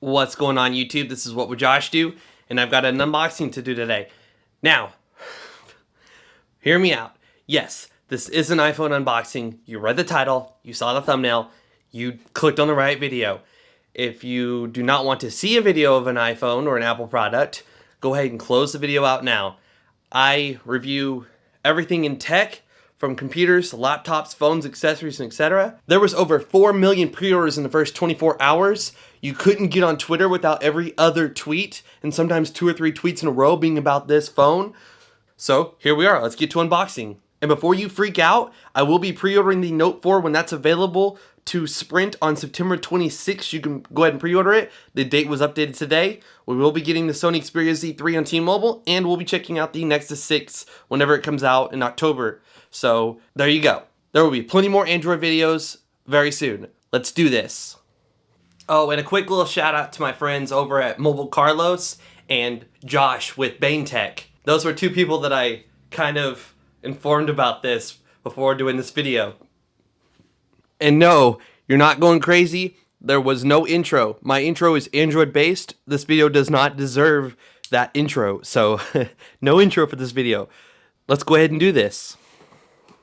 What's going on YouTube? This is What Would Josh Do? And I've got an unboxing to do today. Now, hear me out. Yes, this is an iPhone unboxing. You read the title, you saw the thumbnail, you clicked on the right video. If you do not want to see a video of an iPhone or an Apple product, go ahead and close the video out now. I review everything in tech, from computers, laptops, phones, accessories, and etc. There was over 4 million pre-orders in the first 24 hours. You couldn't get on Twitter without every other tweet, and sometimes 2 or 3 tweets in a row being about this phone. So here we are, let's get to unboxing. And before you freak out, I will be pre-ordering the Note 4 when that's available to Sprint on September 26th. You can go ahead and pre-order it. The date was updated today. We will be getting the Sony Xperia Z3 on T-Mobile, and we'll be checking out the Nexus 6 whenever it comes out in October. So there you go. There will be plenty more Android videos very soon. Let's do this. Oh, and a quick little shout out to my friends over at Mobile Carlos and Josh with Bane Tech. Those were 2 people that I kind of informed about this before doing this video. And no, you're not going crazy. There was no intro. My intro is Android based. This video does not deserve that intro. So no intro for this video. Let's go ahead and do this.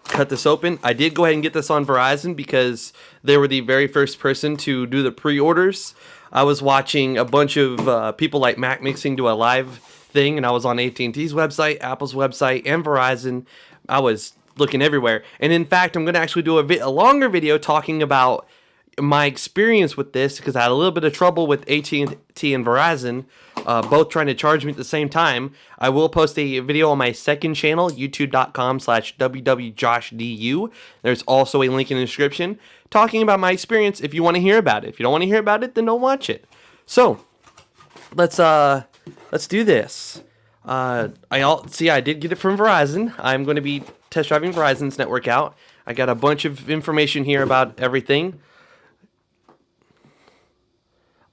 Cut this open. I did go ahead and get this on Verizon because they were the very first person to do the pre-orders. I was watching a bunch of people like Mac Mixing do a live thing, and I was on AT&T's website, Apple's website, and Verizon. I was looking everywhere. And in fact, I'm going to actually do a longer video talking about my experience with this, because I had a little bit of trouble with AT&T and Verizon, both trying to charge me at the same time. I will post a video on my second channel, youtube.com/wwjoshdew. There's also a link in the description talking about my experience if you want to hear about it. If you don't want to hear about it, then don't watch it. So, let's do this. I did get it from Verizon. I'm going to be test driving Verizon's network out. I got a bunch of information here about everything.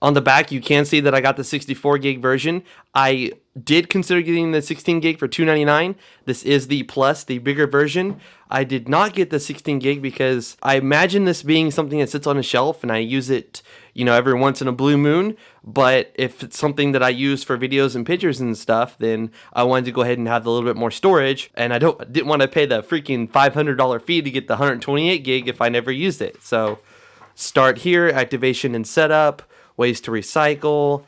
On the back, you can see that I got the 64 gig version. I did consider getting the 16 gig for $299. This is the Plus, the bigger version. I did not get the 16 gig because I imagine this being something that sits on a shelf and I use it, every once in a blue moon. But if it's something that I use for videos and pictures and stuff, then I wanted to go ahead and have a little bit more storage. And I didn't want to pay the freaking $500 fee to get the 128 gig if I never used it. So start here, activation and setup. Ways to recycle.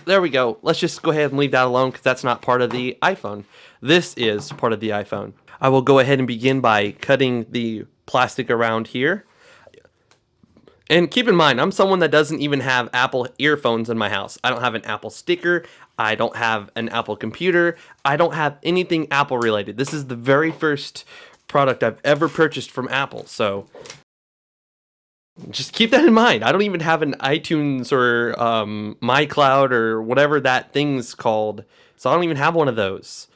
There we go. Let's just go ahead and leave that alone because that's not part of the iPhone. This is part of the iPhone. I will go ahead and begin by cutting the plastic around here. And keep in mind, I'm someone that doesn't even have Apple earphones in my house. I don't have an Apple sticker. I don't have an Apple computer. I don't have anything Apple related. This is the very first product I've ever purchased from Apple. So just keep that in mind. I don't even have an iTunes or MyCloud or whatever that thing's called. So I don't even have one of those.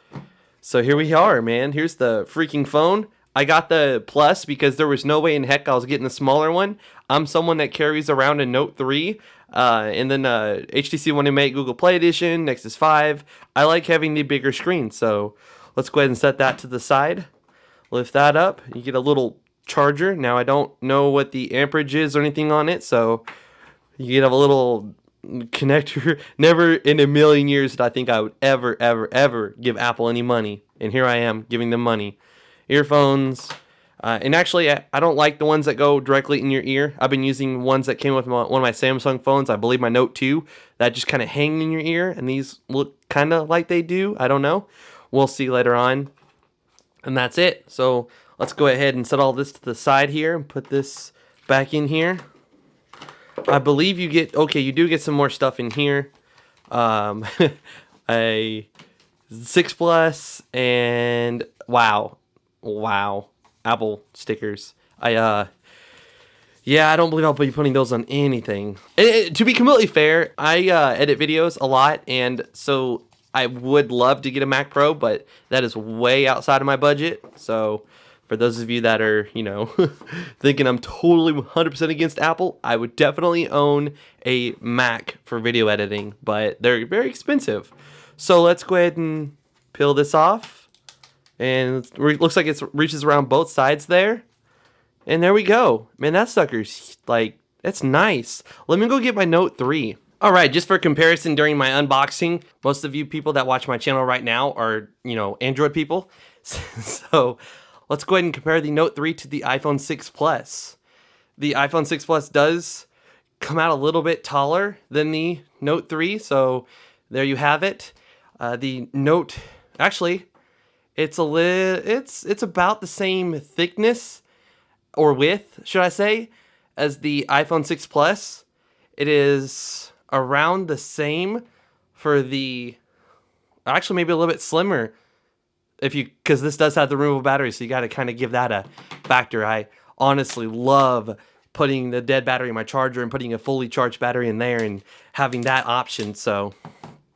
So here we are, man. Here's the freaking phone. I got the Plus because there was no way in heck I was getting the smaller one. I'm someone that carries around a Note 3 and then HTC One M8 Google Play Edition, Nexus 5. I like having the bigger screen. So let's go ahead and set that to the side. Lift that up. You get a little charger. Now I don't know what the amperage is or anything on it, so you have a little connector. Never in a million years did I think I would ever give Apple any money, and here I am giving them money. Earphones, and actually I don't like the ones that go directly in your ear. I've been using ones that came with one of my Samsung phones, I believe my Note 2, that just kind of hang in your ear, and these look kind of like they do. I don't know. We'll see later on. And that's it. So let's go ahead and set all this to the side here and put this back in here. I believe you do get some more stuff in here. A 6 Plus and wow, Apple stickers. I don't believe I'll be putting those on anything. To be completely fair, I edit videos a lot, and so I would love to get a Mac Pro, but that is way outside of my budget. So for those of you that are, thinking I'm totally 100% against Apple, I would definitely own a Mac for video editing, but they're very expensive. So let's go ahead and peel this off. And it looks like it reaches around both sides there. And there we go. Man, that sucker's like, that's nice. Let me go get my Note 3. All right, just for comparison during my unboxing, most of you people that watch my channel right now are, Android people. So let's go ahead and compare the Note 3 to the iPhone 6 Plus. The iPhone 6 Plus does come out a little bit taller than the Note 3, so there you have it. The Note, actually, it's about the same thickness or width, should I say, as the iPhone 6 Plus. It is around the same for the, actually maybe a little bit slimmer, because this does have the removable battery, so you got to kind of give that a factor. I honestly love putting the dead battery in my charger and putting a fully charged battery in there and having that option. So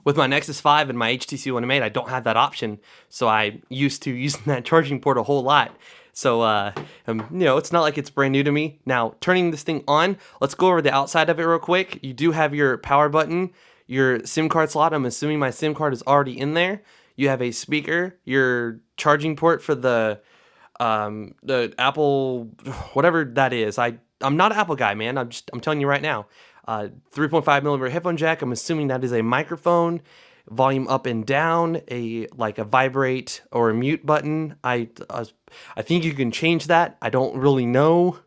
with my Nexus 5 and my HTC One M8, I don't have that option, so I used to using that charging port a whole lot. So, it's not like it's brand new to me. Now, turning this thing on, let's go over the outside of it real quick. You do have your power button, your SIM card slot. I'm assuming my SIM card is already in there. You have a speaker, your charging port for the Apple, whatever that is. I'm not an Apple guy, man. I'm telling you right now. 3.5 millimeter headphone jack. I'm assuming that is a microphone. Volume up and down, a vibrate or a mute button. I think you can change that. I don't really know.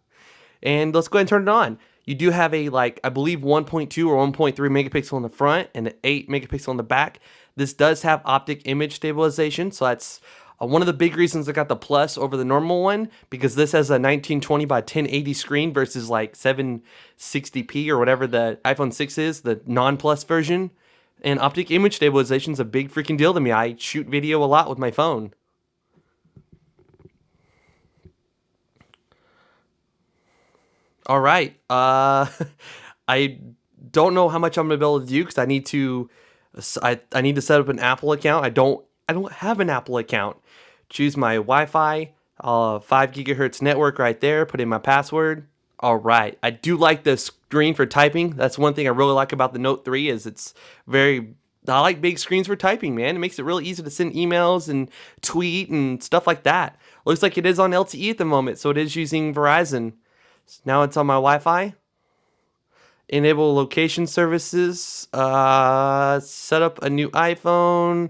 And let's go ahead and turn it on. You do have a I believe 1.2 or 1.3 megapixel in the front and an 8 megapixel in the back. This does have optic image stabilization, so that's one of the big reasons I got the Plus over the normal one, because this has a 1920 by 1080 screen versus 760p or whatever the iPhone 6 is, the non-Plus version. And optic image stabilization is a big freaking deal to me. I shoot video a lot with my phone. All right. I don't know how much I'm gonna be able to do because I need to set up an Apple account. I don't have an Apple account. Choose my Wi-Fi, 5 gigahertz network right there. Put in my password. All right. I do like the screen for typing. That's one thing I really like about the Note 3 is I like big screens for typing, man. It makes it really easy to send emails and tweet and stuff like that. Looks like it is on LTE at the moment, so it is using Verizon. Now it's on my Wi-Fi. Enable location services. Set up a new iPhone.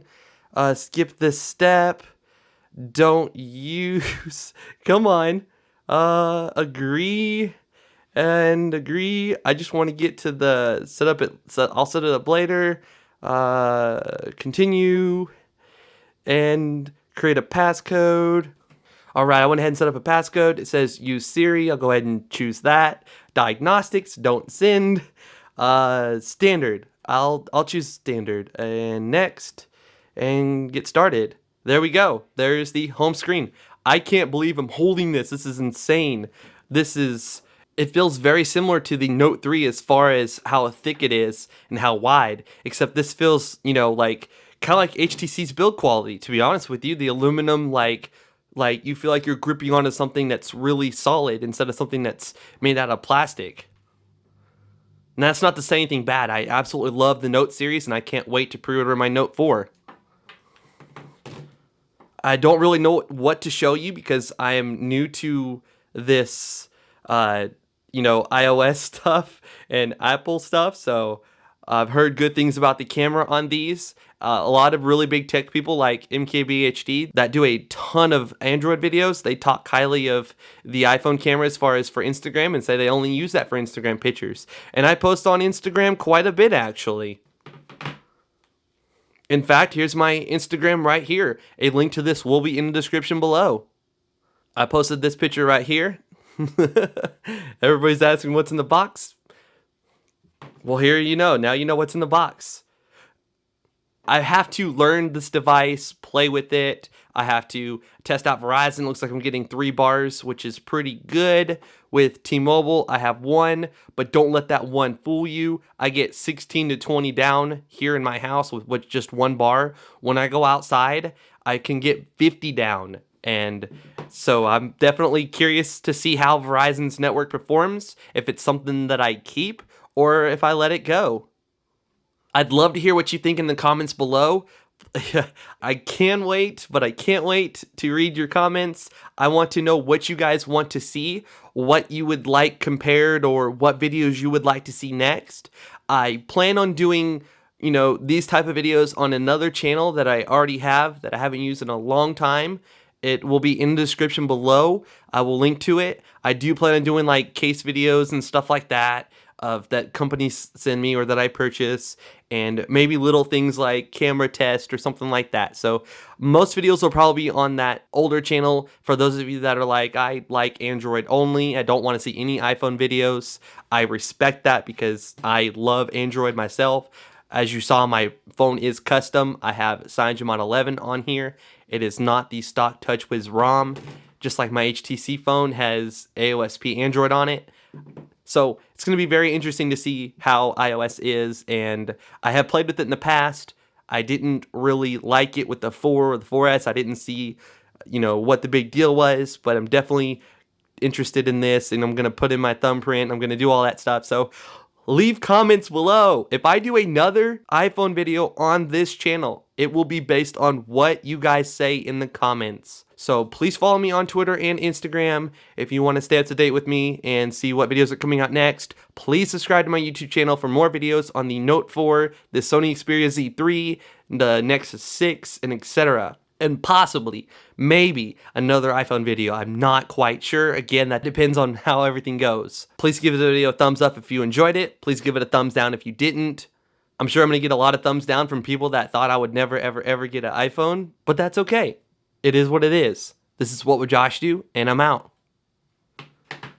Skip this step. Don't use. Come on. Agree and agree. I just want to get to the setup. I'll set it up later. Continue and create a passcode. All right, I went ahead and set up a passcode. It says use Siri. I'll go ahead and choose that. Diagnostics, don't send. Standard. I'll choose standard and next and get started. There we go. There's the home screen. I can't believe I'm holding this. This is insane. It feels very similar to the Note 3 as far as how thick it is and how wide, except this feels, kind of like HTC's build quality, to be honest with you. The aluminum, you feel like you're gripping onto something that's really solid instead of something that's made out of plastic. And that's not to say anything bad. I absolutely love the Note series, and I can't wait to pre-order my Note 4. I don't really know what to show you because I am new to this, iOS stuff and Apple stuff. So I've heard good things about the camera on these. A lot of really big tech people like MKBHD that do a ton of Android videos. They talk highly of the iPhone camera as far as for Instagram and say they only use that for Instagram pictures. And I post on Instagram quite a bit, actually. In fact, here's my Instagram right here. A link to this will be in the description below. I posted this picture right here. Everybody's asking what's in the box. Well, here you know. Now you know what's in the box. I have to learn this device, play with it. I have to test out Verizon. Looks like I'm getting 3 bars, which is pretty good. With T-Mobile, I have 1, but don't let that 1 fool you. I get 16 to 20 down here in my house with just 1 bar. When I go outside, I can get 50 down. And so I'm definitely curious to see how Verizon's network performs, if it's something that I keep or if I let it go. I'd love to hear what you think in the comments below. I can wait, but I can't wait to read your comments. I want to know what you guys want to see, what you would like compared, or what videos you would like to see next. I plan on doing, these type of videos on another channel that I already have that I haven't used in a long time. It will be in the description below. I will link to it. I do plan on doing like case videos and stuff like that of that companies send me or that I purchase, and maybe little things like camera test or something like that. So most videos will probably be on that older channel. For those of you that are like, I like Android only, I don't want to see any iPhone videos, I respect that because I love Android myself. As you saw, my phone is custom. I have CyanogenMod 11 on here. It is not the stock TouchWiz ROM, just like my HTC phone has AOSP Android on it. So it's going to be very interesting to see how iOS is, and I have played with it in the past. I didn't really like it with the 4 or the 4S. I didn't see, what the big deal was, but I'm definitely interested in this, and I'm going to put in my thumbprint. I'm going to do all that stuff. So leave comments below. If I do another iPhone video on this channel, it will be based on what you guys say in the comments. So please follow me on Twitter and Instagram if you want to stay up to date with me and see what videos are coming out next. Please subscribe to my YouTube channel for more videos on the Note 4, the Sony Xperia Z3, the Nexus 6, and etc. And possibly, maybe, another iPhone video. I'm not quite sure. Again, that depends on how everything goes. Please give the video a thumbs up if you enjoyed it. Please give it a thumbs down if you didn't. I'm sure I'm going to get a lot of thumbs down from people that thought I would never, ever, ever get an iPhone. But that's okay. It is what it is. This is What Would Josh Do? And I'm out.